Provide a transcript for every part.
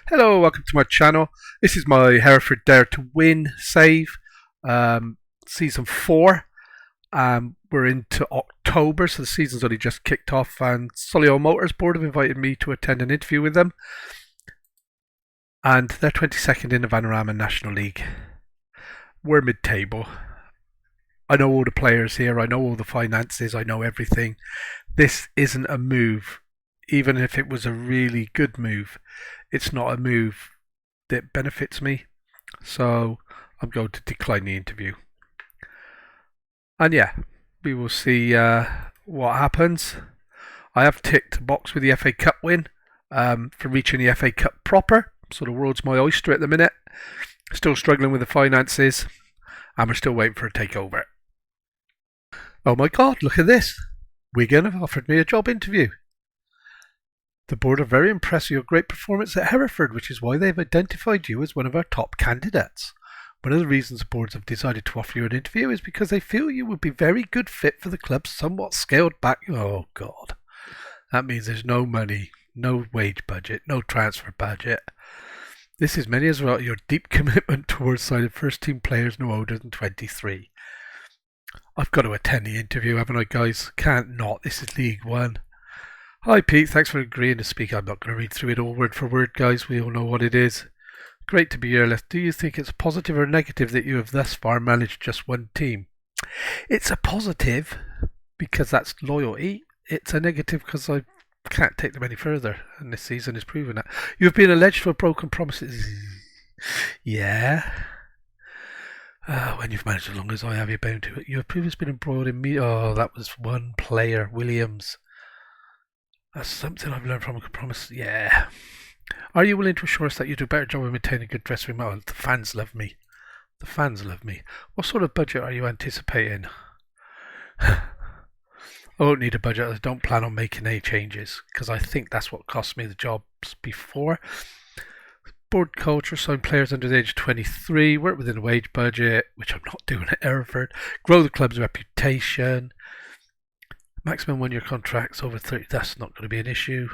Hello, welcome to my channel. This is my Hereford Dare to Win save, season 4. We're into October, so the season's only just kicked off, and Solihull Motorsport have invited me to attend an interview with them. And they're 22nd in the Vanarama National League. We're mid-table. I know all the players here, I know all the finances, I know everything. This isn't a move. Even if it was a really good move, it's not a move that benefits me. So I'm going to decline the interview. And yeah, we will see what happens. I have ticked a box with the FA Cup win for reaching the FA Cup proper. So the world's my oyster at the minute. Still struggling with the finances. And we're still waiting for a takeover. Oh my god, look at this. Wigan have offered me a job interview. The board are very impressed with your great performance at Hereford, which is why they've identified you as one of our top candidates. One of the reasons the boards have decided to offer you an interview is because they feel you would be a very good fit for the club's somewhat scaled back. Oh God, that means there's no money, no wage budget, no transfer budget. This is mainly as well your deep commitment towards signing first team players no older than 23. I've got to attend the interview, haven't I, guys? Can't not. This is League One. Hi Pete, thanks for agreeing to speak. I'm not going to read through it all word for word, guys. We all know what it is. Great to be here. Do you think it's positive or negative that you have thus far managed just one team? It's a positive because that's loyalty. It's a negative because I can't take them any further, and this season has proven that. You have been alleged for broken promises. Yeah. When you've managed as long as I have, you're bound to it. You have previously been embroiled in me. Oh, that was one player, Williams. That's something I've learned from a promise. Yeah. Are you willing to assure us that you do a better job of maintaining a good dressing room? Oh, the fans love me. The fans love me. What sort of budget are you anticipating? I won't need a budget. I don't plan on making any changes because I think that's what cost me the jobs before. Board culture, sign players under the age of 23, work within a wage budget, which I'm not doing at Hereford, grow the club's reputation. Maximum 1 year contracts over 30, that's not going to be an issue.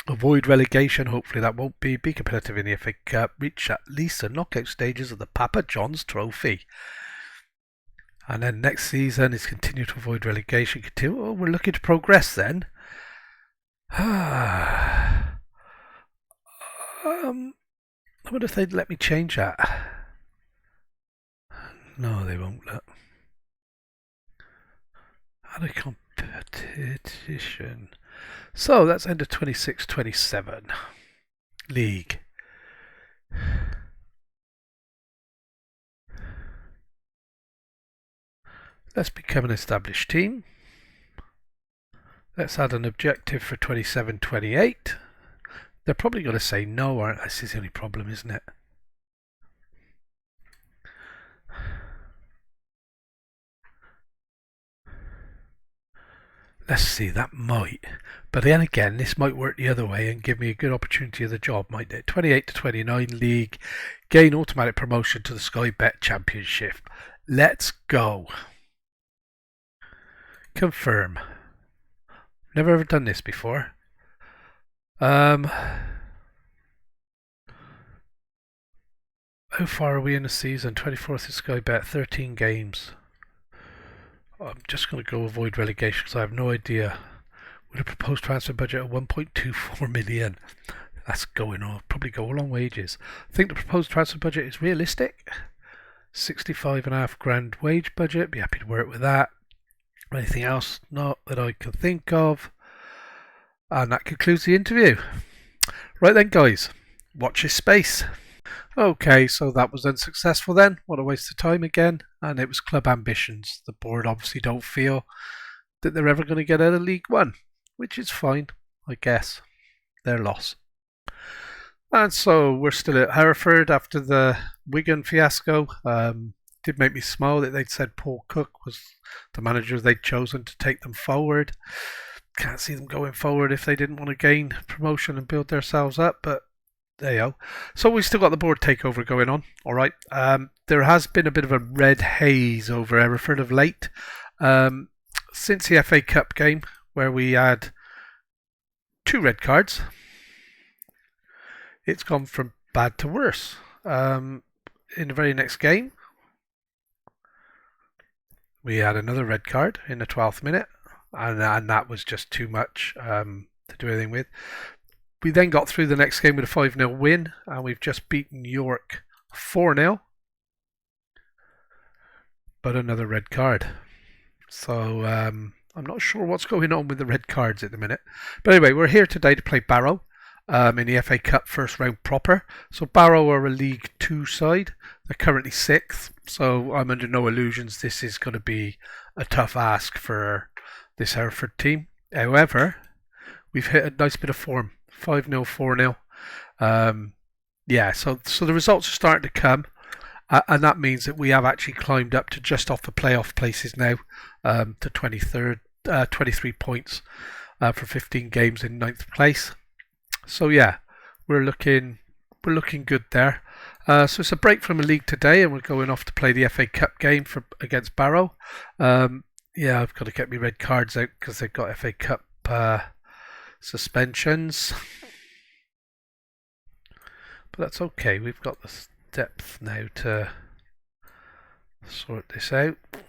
Avoid relegation, hopefully that won't be. Be competitive in the FA Cup. Reach at least the knockout stages of the Papa John's Trophy. And then next season is continue to avoid relegation. Continue. Oh, we're looking to progress then. I wonder if they'd let me change that. No, they won't let. Add a competition. So that's end of 26-27 league. Let's become an established team. Let's add an objective for 27-28. They're probably going to say no, aren't they? This is the only problem, isn't it? Let's see, that might. But then again, this might work the other way and give me a good opportunity of the job, mightn't it? 28-29 league, gain automatic promotion to the Sky Bet Championship. Let's go. Confirm. Never ever done this before. How far are we in the season? 24th is Sky Bet, 13 games. I'm just going to go avoid relegation because I have no idea. With a proposed transfer budget of 1.24 million, that's going on. Probably go along wages. I think the proposed transfer budget is realistic. 65.5 grand wage budget. Be happy to work with that. Anything else? Not that I can think of. And that concludes the interview. Right then, guys. Watch your space. Okay, so that was unsuccessful then. What a waste of time again. And it was club ambitions. The board obviously don't feel that they're ever going to get out of League One, which is fine, I guess. Their loss. And so we're still at Hereford after the Wigan fiasco. Did make me smile that they'd said Paul Cook was the manager they'd chosen to take them forward. Can't see them going forward if they didn't want to gain promotion and build themselves up, but there you go. So we've still got the board takeover going on. All right. There has been a bit of a red haze over Hereford of late. Since the FA Cup game, where we had 2 red cards, it's gone from bad to worse. In the very next game, we had another red card in the 12th minute, and that was just too much to do anything with. We then got through the next game with a 5-0 win, and we've just beaten York 4-0, but another red card. So I'm not sure what's going on with the red cards at the minute. But anyway, we're here today to play Barrow in the FA Cup first round proper. So Barrow are a League 2 side. They're currently 6th, so I'm under no illusions this is going to be a tough ask for this Hereford team. However, we've hit a nice bit of form. 5-0, 4-0. So the results are starting to come. And that means that we have actually climbed up to just off the playoff places now, to 23 points for 15 games in 9th place. So yeah, we're looking good there. So it's a break from the league today, and we're going off to play the FA Cup game against Barrow. I've got to get my red cards out because they've got FA Cup suspensions, but that's okay. We've got the depth now to sort this out. I'm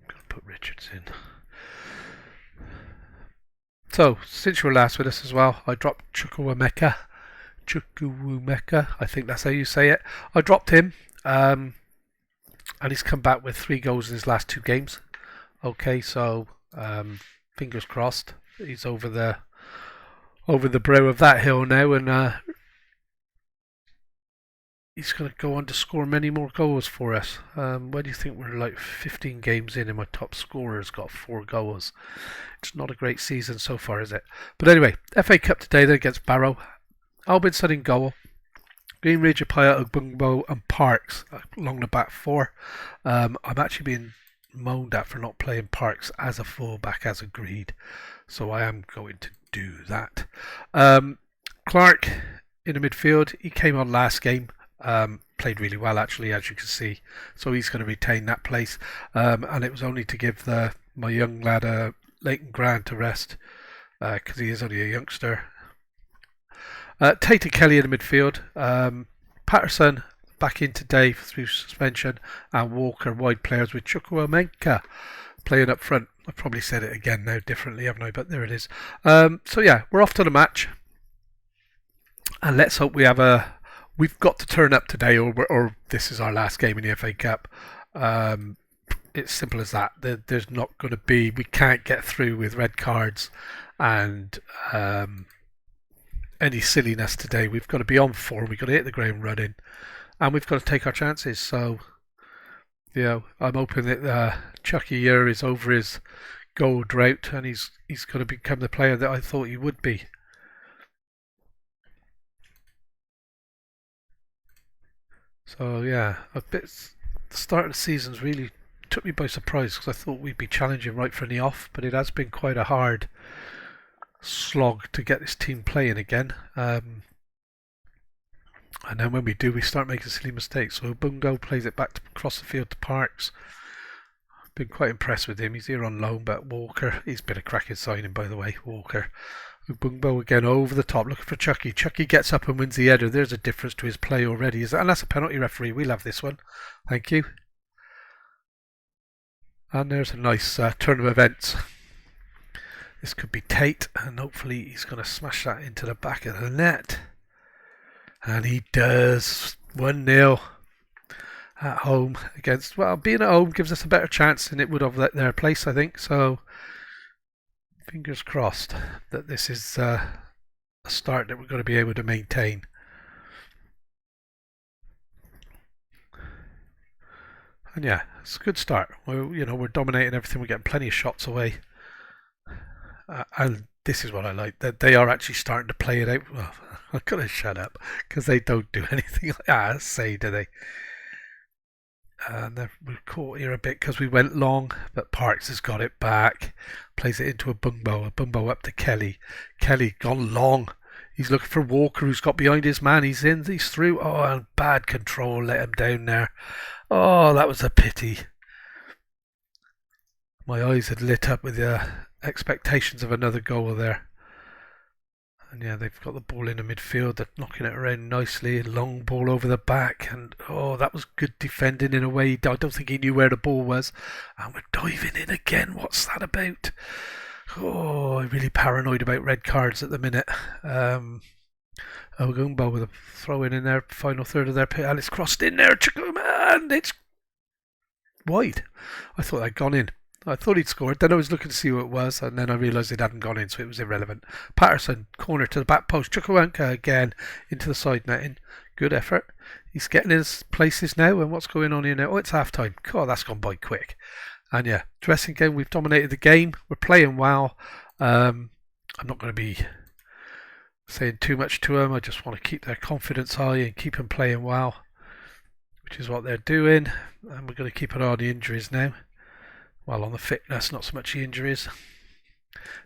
going to put Richards in. So, since you were last with us as well, I dropped Chukwuemeka, I think that's how you say it. I dropped him, and he's come back with 3 goals in his last 2 games. Okay, so fingers crossed. He's over the brow of that hill now, and he's going to go on to score many more goals for us. Where do you think we're like 15 games in, and my top scorer's got 4 goals? It's not a great season so far, is it? But anyway, FA Cup today then against Barrow. Albinson in goal. Greenridge, Apaya, Ogbungbo and Parks along the back 4. I'm actually being moaned at for not playing Parks as a fullback as agreed, so I am going to do that. Clark in the midfield. He came on last game. Played really well actually, as you can see, so he's going to retain that place, and it was only to give my young lad Leighton Grant a rest because he is only a youngster. Tate and Kelly in the midfield. Patterson back in today through suspension, and Walker wide players with Chukwuemeka playing up front. I've probably said it again now differently, haven't I? But there it is. So yeah, we're off to the match, and let's hope we've got to turn up today, or this is our last game in the FA Cup. It's simple as that. There's not going to be. We can't get through with red cards and any silliness today. We've got to be on form. We've got to hit the ground running, and we've got to take our chances. So, I'm hoping that Chucky here is over his goal drought, and he's going to become the player that I thought he would be. So yeah, the start of the season's really took me by surprise because I thought we'd be challenging right from the off, but it has been quite a hard slog to get this team playing again. And then when we do, we start making silly mistakes. So Bungo plays it back across the field to Parks. Been quite impressed with him. He's here on loan, but Walker, he's been a cracking signing by the way, Walker. Ubungbo again over the top, looking for Chucky. Chucky gets up and wins the header. There's a difference to his play already. And that's a penalty, referee. We'll have this one. Thank you. And there's a nice turn of events. This could be Tate, and hopefully he's going to smash that into the back of the net. And he does. 1-0 at home against... Well, being at home gives us a better chance than it would have at their place, I think. So, fingers crossed that this is a start that we're going to be able to maintain. And yeah, it's a good start. We're dominating everything. We're getting plenty of shots away. And this is what I like, that they are actually starting to play it out. Well, I've got to shut up because they don't do anything like that, say, do they? And we're caught here a bit because we went long, but Parks has got it back. Plays it into a Bumbo up to Kelly. Kelly gone long. He's looking for Walker, who's got behind his man. He's through. Oh, and bad control, let him down there. Oh, that was a pity. My eyes had lit up with the expectations of another goal there. And yeah, they've got the ball in the midfield. They're knocking it around nicely. Long ball over the back. And that was good defending in a way. I don't think he knew where the ball was. And we're diving in again. What's that about? Oh, I'm really paranoid about red cards at the minute. Ogumbo with a throw in their final third of their pit. And it's crossed in there. Chukuma, and it's wide. I thought I'd gone in. I thought he'd scored. Then I was looking to see who it was, and then I realised it hadn't gone in, so it was irrelevant. Patterson, corner to the back post. Chukwuemeka again into the side netting. Good effort. He's getting his places now, and what's going on here now? Oh, it's half time. God, that's gone by quick. And yeah, dressing gown, we've dominated the game. We're playing well. I'm not going to be saying too much to them. I just want to keep their confidence high and keep them playing well, which is what they're doing. And we're going to keep an eye on the injuries now. Well, on the fitness, not so much the injuries.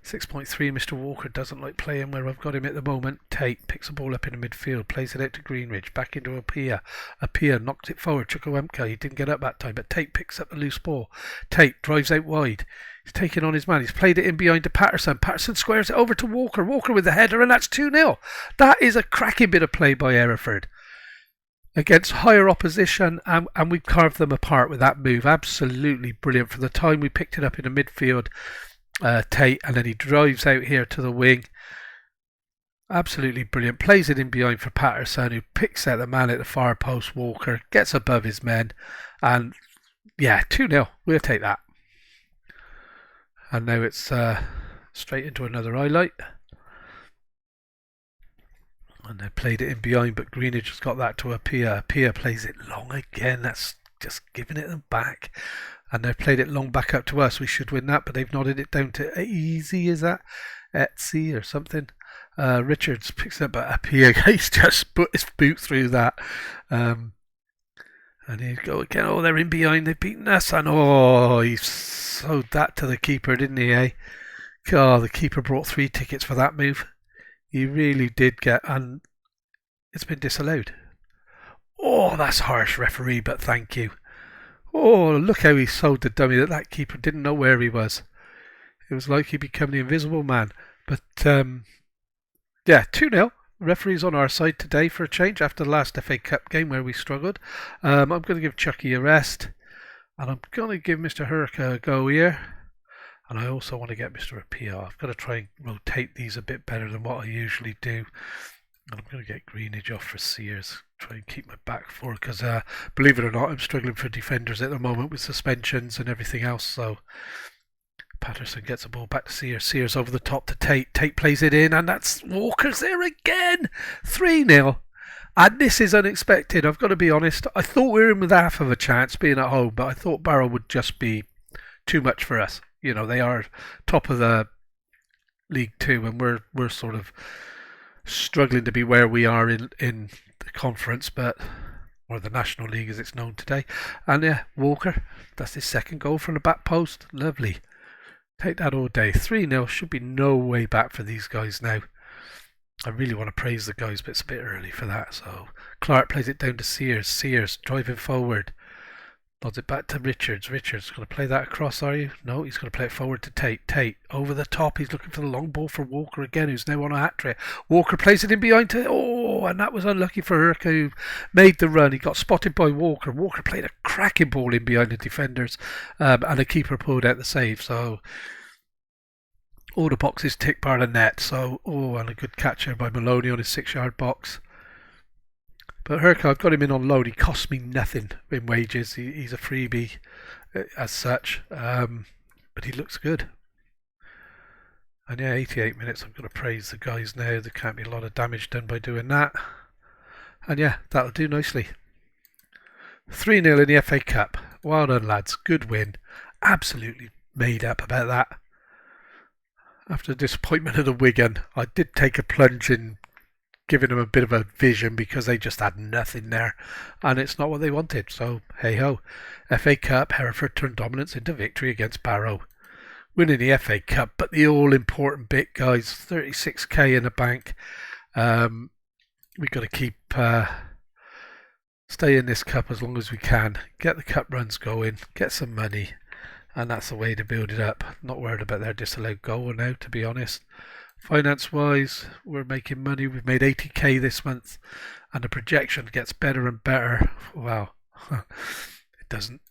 6.3, Mr. Walker doesn't like playing where I've got him at the moment. Tate picks the ball up in the midfield, plays it out to Greenridge, back into Apia. Apia knocks it forward. Chukwuemeka, he didn't get up that time, but Tate picks up the loose ball. Tate drives out wide. He's taking on his man. He's played it in behind to Patterson. Patterson squares it over to Walker. Walker with the header, and that's 2-0. That is a cracking bit of play by Hereford against higher opposition, and we've carved them apart with that move. Absolutely brilliant. For the time we picked it up in the midfield, Tate, and then he drives out here to the wing. Absolutely brilliant. Plays it in behind for Patterson, who picks out the man at the far post. Walker gets above his men, and yeah, 2-0. We'll take that. And now it's straight into another highlight. And they played it in behind, but Greenidge has got that to Apia. Apia plays it long again. That's just giving it them back. And they've played it long back up to us. We should win that, but they've nodded it down to Easy, is that? Etsy or something. Richards picks it up, but Apia, he's just put his boot through that. And he'd go again. Oh, they're in behind. They've beaten us. And he sewed that to the keeper, didn't he, eh? God, the keeper brought 3 tickets for that move. He really did get, and it's been disallowed. Oh, that's harsh, referee, but thank you. Oh, look how he sold the dummy that keeper didn't know where he was. It was like he became the invisible man. But, yeah, 2-0. Referee's on our side today for a change after the last FA Cup game where we struggled. I'm going to give Chucky a rest. And I'm going to give Mr. Hurka a go here. And I also want to get Mr. Apia. I've got to try and rotate these a bit better than what I usually do. And I'm going to get Greenidge off for Sears. Try and keep my back four because, believe it or not, I'm struggling for defenders at the moment with suspensions and everything else. So Patterson gets the ball back to Sears. Sears over the top to Tate. Tate plays it in, and that's Walker's there again. 3-0. And this is unexpected. I've got to be honest. I thought we were in with half of a chance being at home, but I thought Barrow would just be too much for us. You know, they are top of the League Two, and we're sort of struggling to be where we are in the conference, or the National League as it's known today. And yeah, Walker, that's his second goal from the back post. Lovely. Take that all day. 3-0. Should be no way back for these guys now. I really want to praise the guys, but it's a bit early for that. So Clark plays it down to Sears. Sears driving forward. Nods it back to Richards. Richards going to play that across, are you? No, he's going to play it forward to Tate. Tate over the top. He's looking for the long ball for Walker again, who's now on a hat-trick. Walker plays it in behind to... Oh, and that was unlucky for Herka, who made the run. He got spotted by Walker. Walker played a cracking ball in behind the defenders, and the keeper pulled out the save. So all the boxes ticked by the net. So, and a good catch here by Maloney on his 6-yard box. But Herka, I've got him in on loan. He costs me nothing in wages. He's a freebie as such. But he looks good. And yeah, 88 minutes. I'm going to praise the guys now. There can't be a lot of damage done by doing that. And yeah, that'll do nicely. 3-0 in the FA Cup. Well done, lads. Good win. Absolutely made up about that. After the disappointment of the Wigan, I did take a plunge in giving them a bit of a vision because they just had nothing there, and it's not what they wanted. So hey ho, FA Cup, Hereford turned dominance into victory against Barrow, winning the FA Cup. But the all important bit, guys, 36k in the bank. We've got to keep stay in this cup as long as we can, get the cup runs going, get some money, and that's the way to build it up. Not worried about their disallowed goal now, to be honest. Finance wise, we're making money. We've made 80k this month, and the projection gets better and better. Wow, it doesn't.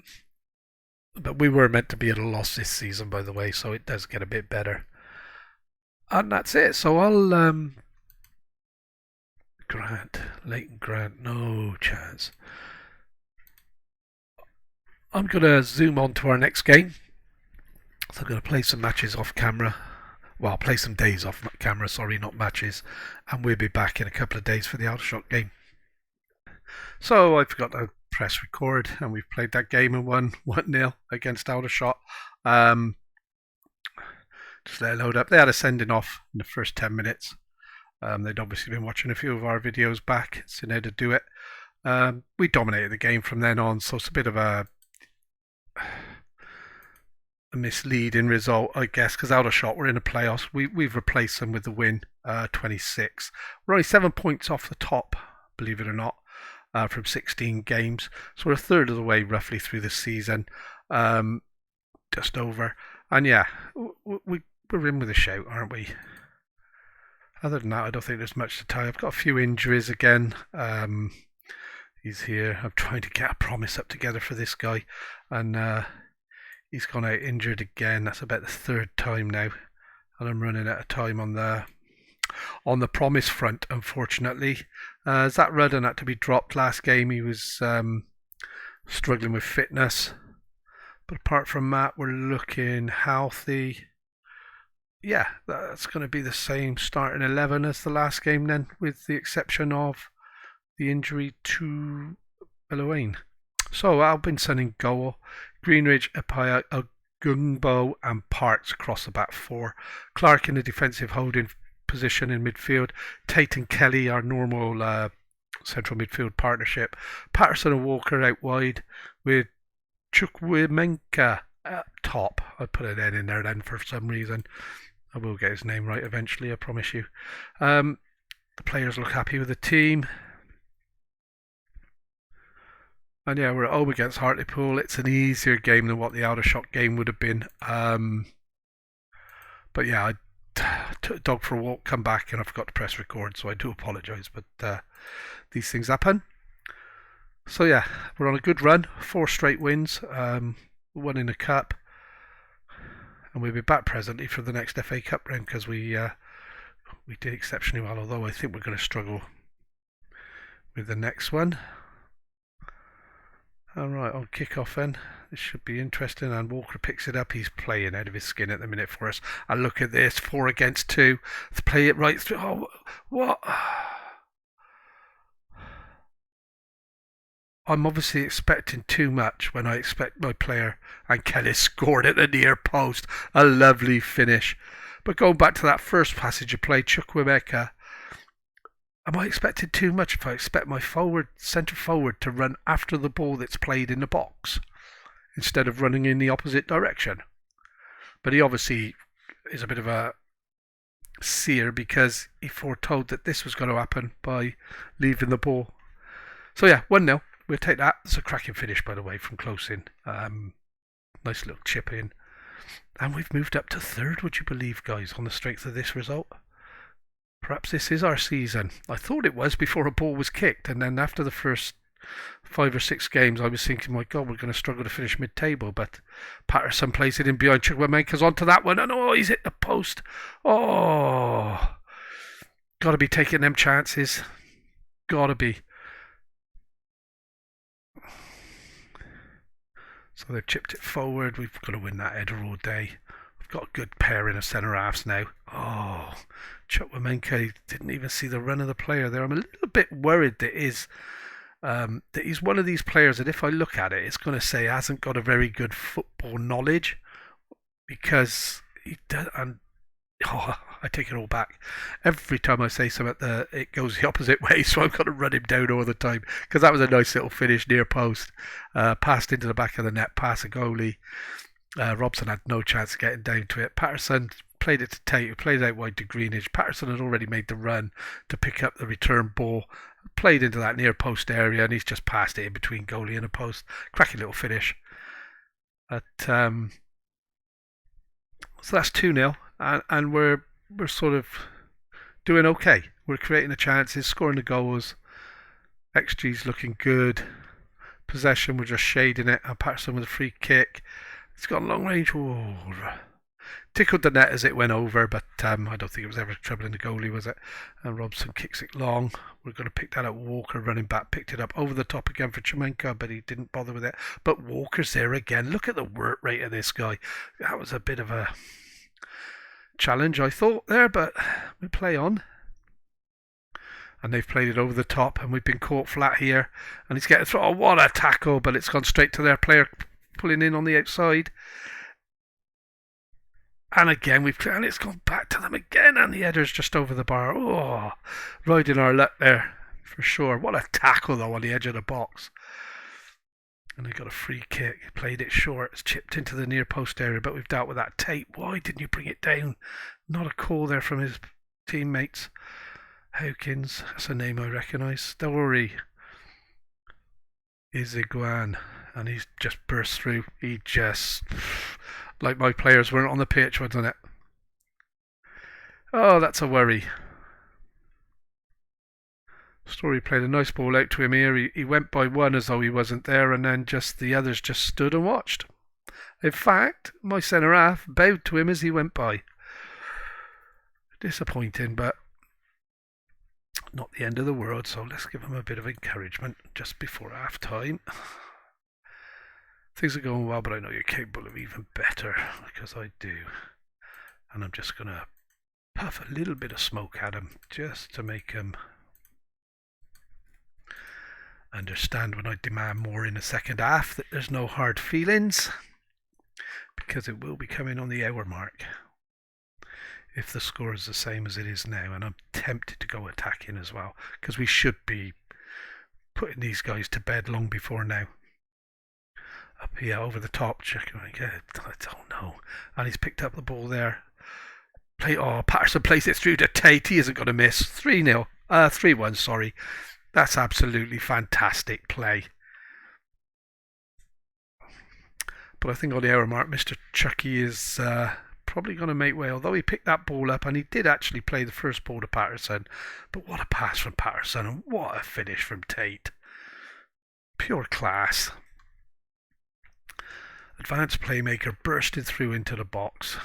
But we were meant to be at a loss this season, by the way, so it does get a bit better. And that's it. So I'll Grant, Leighton Grant, no chance. I'm gonna zoom on to our next game. So I'm gonna play some matches off camera. Well, play some days off camera. Sorry, not matches. And we'll be back in a couple of days for the Aldershot game. So I forgot to press record, and we've played that game and won 1-0 against Aldershot. Just let it load up. They had a sending off in the first 10 minutes. They'd obviously been watching a few of our videos back, seen how to do it. We dominated the game from then on, so it's a bit of a misleading result, I guess, because Aldershot were in the playoffs. We've replaced them with the win, 26. We're only 7 points off the top, believe it or not, from 16 games. So we're a third of the way roughly through the season, just over. And yeah, we're in with a shout, aren't we? Other than that, I don't think there's much to tell. I've got a few injuries again. He's here. I'm trying to get a promise up together for this guy, and he's gone out injured again. That's about the third time now, and I'm running out of time on the promise front, unfortunately. Zach Rudden had to be dropped last game. He was struggling with fitness, but apart from that, we're looking healthy. Yeah, that's going to be the same starting 11 as the last game then, with the exception of the injury to Belouane. So Albinson in goal, Greenridge, Apaya, Gungbo and Parks across the back four. Clark in the defensive holding position in midfield. Tate and Kelly, our normal central midfield partnership. Patterson and Walker out wide with Chukwuemeka up top. I put an N in there then for some reason. I will get his name right eventually, I promise you. The players look happy with the team. And yeah, we're at home against Hartlepool. It's an easier game than what the Aldershot game would have been. But yeah, I took a dog for a walk, come back, and I forgot to press record, so I do apologise. But these things happen. So yeah, we're on a good run. 4 straight wins. One in the cup. And we'll be back presently for the next FA Cup round because we did exceptionally well, although I think we're going to struggle with the next one. Alright, on kick-off then. This should be interesting, and Walker picks it up. He's playing out of his skin at the minute for us. And look at this, 4 against 2. Let's play it right through. Oh, what? I'm obviously expecting too much when I expect my player, and Kelly scored at the near post. A lovely finish. But going back to that first passage of play, Chukwuemeka, am I expecting too much if I expect my centre forward to run after the ball that's played in the box instead of running in the opposite direction? But he obviously is a bit of a seer because he foretold that this was going to happen by leaving the ball. So yeah, 1-0. We'll take that. It's a cracking finish, by the way, from close in. Nice little chip in. And we've moved up to third, would you believe, guys, on the strength of this result? Perhaps this is our season. I thought it was before a ball was kicked, and then after the first 5 or 6 games, I was thinking, my God, we're going to struggle to finish mid-table. But Patterson plays it in behind Chukwuemeka's onto that one, and oh, he's hit the post. Oh, got to be taking them chances. Got to be. So they've chipped it forward. We've got to win that header all day. We've got a good pairing of centre halves now. Oh, Chukwuemeka didn't even see the run of the player there. I'm a little bit worried that he's one of these players that if I look at it, it's going to say hasn't got a very good football knowledge because he does. And oh, I take it all back. Every time I say something, it goes the opposite way, so I've got to run him down all the time because that was a nice little finish near post. Passed into the back of the net, past a goalie. Robson had no chance of getting down to it. Patterson played it to Tate, played out wide to Greenidge. Patterson had already made the run to pick up the return ball, played into that near post area, and he's just passed it in between goalie and a post. Cracking little finish. So that's 2-0, and we're we're sort of doing okay. We're creating the chances, scoring the goals. XG's looking good. Possession, we're just shading it. And Patterson with a free kick. It's got long range. Whoa. Tickled the net as it went over, but I don't think it was ever troubling the goalie, was it? And Robson kicks it long. We're going to pick that up. Walker running back, picked it up over the top again for Chimenko, but he didn't bother with it. But Walker's there again. Look at the work rate of this guy. That was a bit of a challenge, I thought, there, but we play on. And they've played it over the top, and we've been caught flat here. And he's getting through. Oh, what a tackle! But it's gone straight to their player pulling in on the outside. And again, and it's gone back to them again, and the header's just over the bar. Oh, riding our luck there for sure. What a tackle though on the edge of the box. And they got a free kick. Played it short. It's chipped into the near post area, but we've dealt with that. Tate, why didn't you bring it down? Not a call there from his teammates. Hawkins, that's a name I recognise. Story is Iguan, and he's just burst through. He just, like my players weren't on the pitch, wasn't it? Oh, that's a worry. Story played a nice ball out to him here. He went by one as though he wasn't there, and then just the others just stood and watched. In fact, my centre half bowed to him as he went by. Disappointing, but not the end of the world, so let's give him a bit of encouragement just before half time. Things are going well, but I know you're capable of even better, because I do. And I'm just going to puff a little bit of smoke at him, just to make him understand when I demand more in the second half that there's no hard feelings, because it will be coming on the hour mark if the score is the same as it is now. And I'm tempted to go attacking as well, because we should be putting these guys to bed long before now. Up here over the top, checking again. I don't know. And he's picked up the ball there. Patterson plays it through to Tate. He isn't going to miss. 3-0. 3-1, sorry. That's absolutely fantastic play. But I think on the hour mark, Mr. Chucky is probably going to make way, although he picked that ball up, and he did actually play the first ball to Patterson. But what a pass from Patterson, and what a finish from Tate. Pure class. Advanced playmaker bursting through into the box.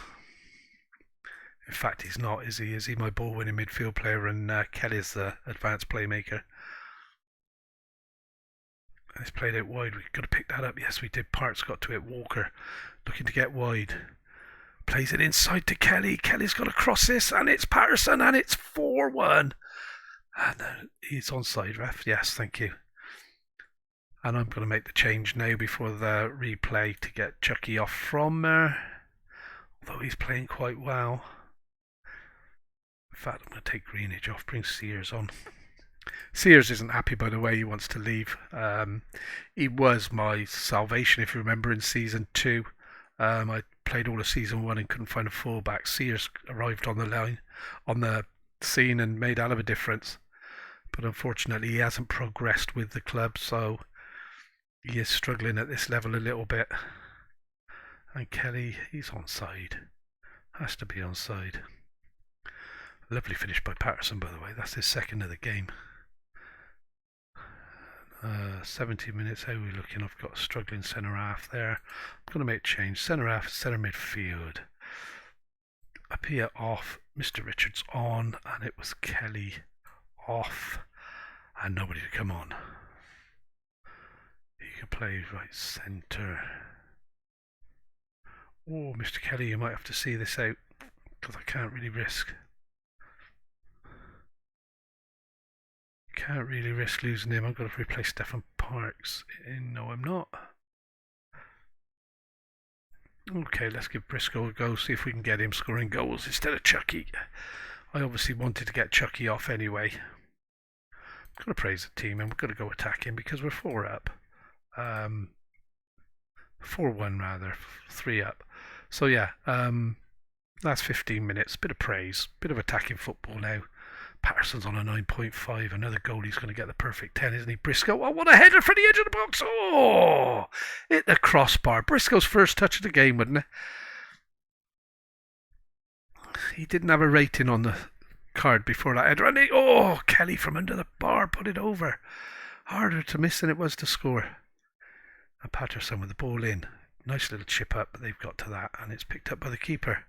In fact, he's not, is he? Is he my ball-winning midfield player, and Kelly's the advanced playmaker? He's played out wide. We've got to pick that up. Yes, we did. Parts got to it. Walker looking to get wide. Plays it inside to Kelly. Kelly's got to cross this, and it's Patterson, and it's 4-1. And he's onside, ref. Yes, thank you. And I'm going to make the change now before the replay to get Chucky off from there. Although he's playing quite well. In fact, I'm going to take Greenidge off, bring Sears on. Sears isn't happy, by the way. He wants to leave. He was my salvation, if you remember, in Season 2. I played all of Season 1 and couldn't find a fullback. Sears arrived on the line, on the scene, and made out of a difference. But unfortunately, he hasn't progressed with the club, so he is struggling at this level a little bit. And Kelly, he's onside. Has to be onside. Lovely finish by Patterson, by the way. That's his second of the game. 70 minutes. How are we looking? I've got a struggling centre half there. I'm going to make a change. Centre half, centre midfield. Up here off. Mr. Richards on, and it was Kelly off, and nobody to come on. You can play right centre. Oh, Mr. Kelly, you might have to see this out, because I can't really risk. Can't really risk losing him. I've got to replace Stefan Parks. No, I'm not. Okay, let's give Briscoe a go, see if we can get him scoring goals instead of Chucky. I obviously wanted to get Chucky off anyway. I'm going to praise the team, and we're going to go attacking because we're 4 up. 4-1 rather, 3 up. So yeah, last 15 minutes, bit of praise, bit of attacking football now. Patterson's on a 9.5. Another goalie's going to get the perfect 10, isn't he? Briscoe, oh, what a header for the edge of the box. Oh, hit the crossbar. Briscoe's first touch of the game, wouldn't it? He didn't have a rating on the card before that header. And Kelly from under the bar put it over. Harder to miss than it was to score. And Patterson with the ball in. Nice little chip up, but they've got to that, and it's picked up by the keeper.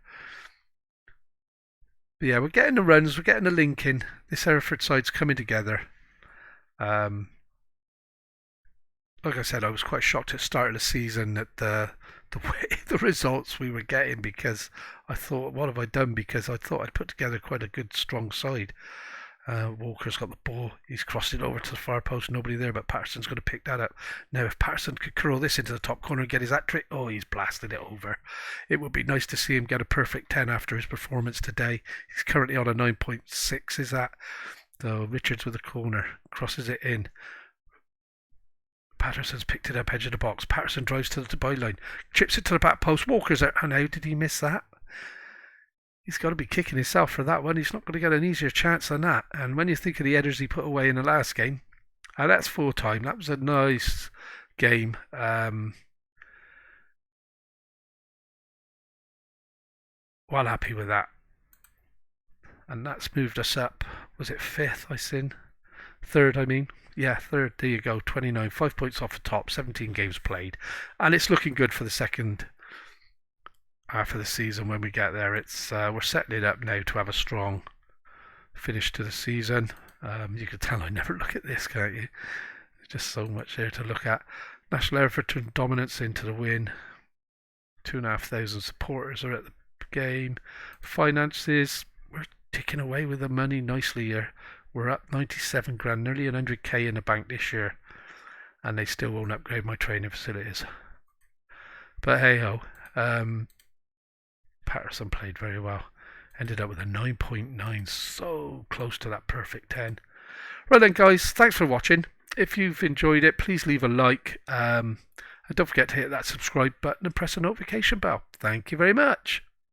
But yeah, we're getting the runs, we're getting the link in. This Hereford side's coming together. Like I said, I was quite shocked at the start of the season at the way the results we were getting, because I thought, what have I done? Because I thought I'd put together quite a good, strong side. Walker's got the ball. He's crossed it over to the far post. Nobody there, but Patterson's going to pick that up. Now, if Patterson could curl this into the top corner and get his hat trick, he's blasted it over. It would be nice to see him get a perfect 10 after his performance today. He's currently on a 9.6, is that? So Richards with the corner, crosses it in. Patterson's picked it up, edge of the box. Patterson drives to the byline, chips it to the back post. Walker's out. And how did he miss that? He's got to be kicking himself for that one. He's not going to get an easier chance than that. And when you think of the headers he put away in the last game, that's full time. That was a nice game. Well happy with that. And that's moved us up. Was it fifth, I seen? Third, I mean. Yeah, third. There you go. 29. 5 points off the top. 17 games played. And it's looking good for the second half of the season when we get there. It's we're setting it up now to have a strong finish to the season. You can tell I never look at this, can't you? There's just so much there to look at. National Hereford turned dominance into the win. 2,500 supporters are at the game. Finances, we're ticking away with the money nicely here. We're up 97 grand, nearly 100k in the bank this year, and they still won't upgrade my training facilities. But hey ho. Patterson played very well. Ended up with a 9.9, so close to that perfect 10. Right then, guys, thanks for watching. If you've enjoyed it, please leave a like. And don't forget to hit that subscribe button and press the notification bell. Thank you very much.